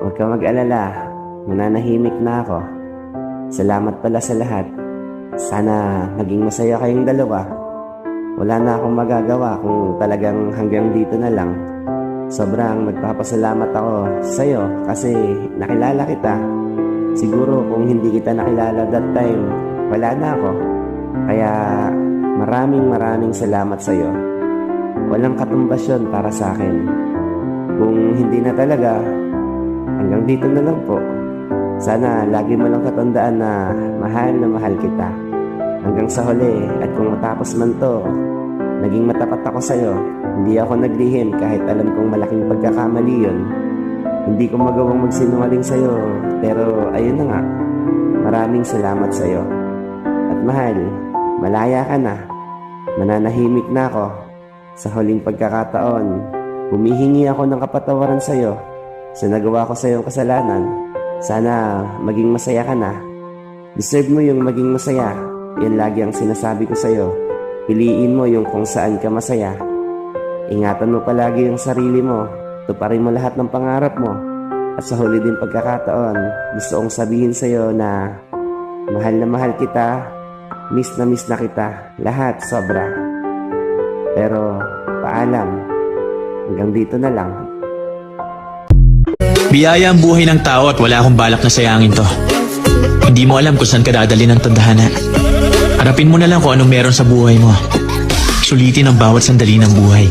Huwag ka mag-alala. Mananahimik na ako. Salamat pala sa lahat. Sana maging masaya kayong dalawa. Wala na akong magagawa kung talagang hanggang dito na lang. Sobrang nagpapasalamat ako sa'yo kasi nakilala kita. Siguro kung hindi kita nakilala that time, wala na ako. Kaya maraming salamat sa'yo. Walang katumbas yun para sa akin. Kung hindi na talaga, hanggang dito na lang po. Sana lagi mo lang katandaan na mahal kita. Hanggang sa huli, at kung matapos man to, naging matapat ako sa'yo. Hindi ako naglihim kahit alam kong malaking pagkakamali yun. Hindi ko magawang magsinungaling sa'yo, pero ayun na nga. Maraming salamat sa'yo. At mahal, malaya ka na. Mananahimik na ako. Sa huling pagkakataon, humihingi ako ng kapatawaran sa'yo sa nagawa ko sa'yong kasalanan. Sana maging masaya ka na. Deserve mo yung maging masaya. Yan lagi ang sinasabi ko sa'yo. Piliin mo yung kung saan ka masaya. Ingatan mo palagi yung sarili mo. Tuparin mo lahat ng pangarap mo. At sa huli din pagkakataon, gusto kong sabihin sa'yo na mahal na mahal kita. Miss na kita. Lahat sobra. Pero paalam. Hanggang dito na lang. Biyaya ang buhay ng tao at wala akong balak na sayangin to. Hindi mo alam kung saan ka dadali ng tadhana. Harapin mo na lang kung anong meron sa buhay mo. Sulitin ang bawat sandali ng buhay.